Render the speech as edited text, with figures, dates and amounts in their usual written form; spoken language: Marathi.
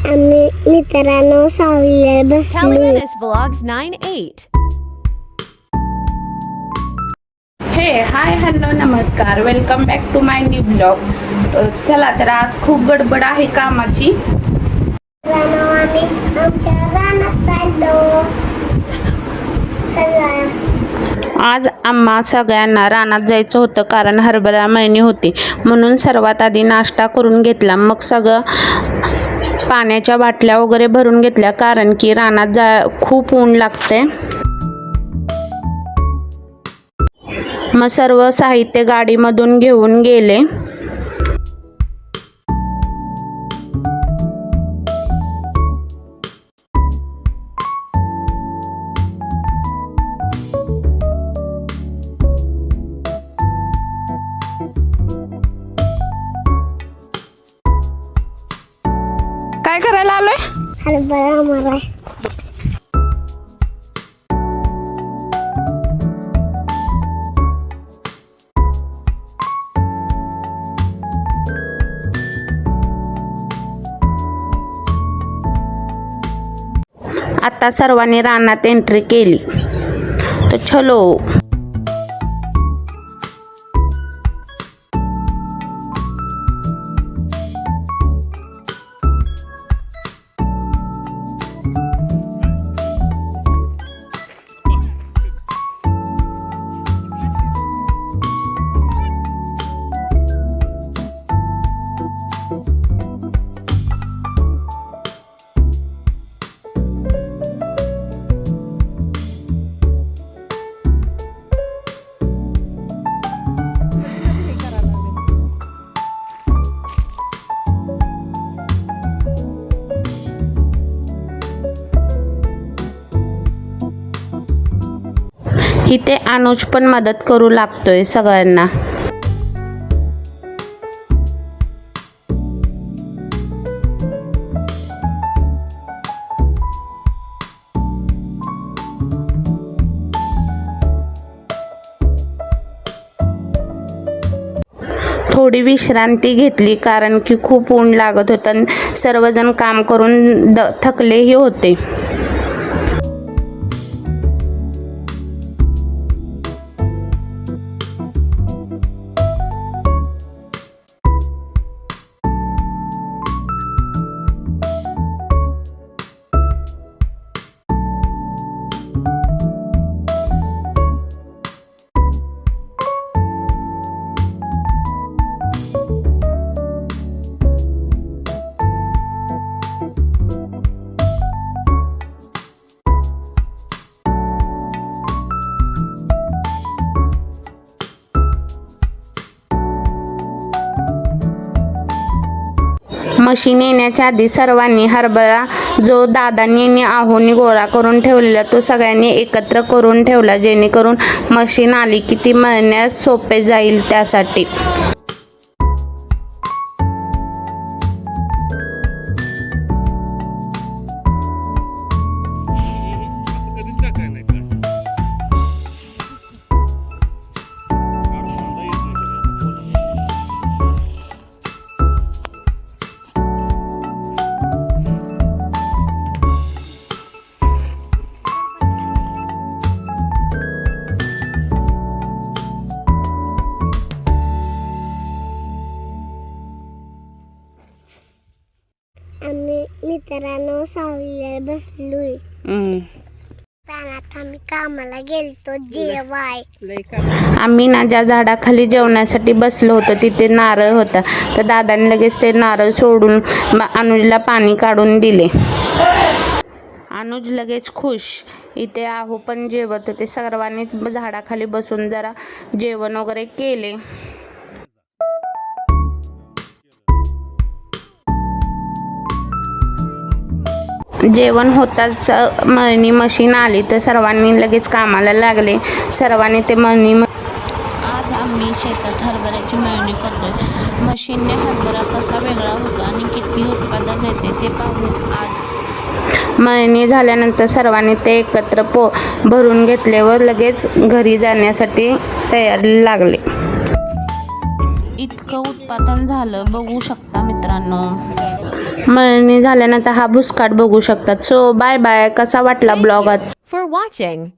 आम्ही मित्रांनो सावलीला बसलोय. This vlogs 9/8. Hey hi hello नमस्कार, welcome back to my new blog. चला तर आज खूप गडबड आहे कामाची. मित्रांनो आम्ही आमच्या रानात चाललो. चला. आज आम्हा सगळ्यांना रानात जायचं होतं कारण हरभरा मळणी होती, म्हणून सर्वात आधी नाश्ता करून घेतला. मग सगळं पाण्याच्या बाटल्या वगैरे भरून घेतल्या कारण की रानात खूप ऊन लागते. मग सर्व साहित्य गाडीमधून घेऊन गेले. काय करायला आलोय? हरभरा मळाय. आता सर्वांनी रानात एंट्री केली. तर चलो. इथे अनुज पण मदत करू लागतोय सगळ्यांना. थोडी विश्रांती घेतली कारण की खूप ऊन लागत होतं. सर्वजण काम करून थकलेही होते. मशीन येण्याच्या आधी सर्वांनी हरभरा जो दादांनी आहोनी गोळा करून ठेवलेला तो सगळ्यांनी एकत्र करून ठेवला, जेणेकरून मशीन आली की ती मळण्यास सोपे जाईल त्यासाठी. आम्ही मित्रांनो सावलीला बसलोय. रानात आम्ही कामाला गेलतो जेवाय. आम्ही ना ज्या झाडाखाली जेवण्यासाठी बसलो होतो तिथे नारळ होता, तर दादांनी लगेच ते नारळ सोडून अनुजला पाणी काढून दिले. अनुज लगेच खुश. इथे आहो पण जेवत होते. सर्वांनी झाडाखाली बसून जरा जेवण वगैरे केले. जेवण होताच मळणी मशीन आली तर सर्वांनी लगेच कामाला लागले. सर्वांनी ते मळणी. आज आम्ही शेतात हरभऱ्याची मळणी करतोय. मशीनने हरभरा कसा वेगळा होतो आणि किती उत्पादन येते ते पाहू आज. मळणी झाल्यानंतर सर्वांनी ते एकत्र भरून घेतले व लगेच घरी जाण्यासाठी तयारी लागले. इतकं उत्पादन झालं बघू शकता मित्रांनो. मळणी झाल्यानंतर हा भुसकाट बघू शकतात. So bye bye. कसा वाटला ब्लॉग आज? For watching.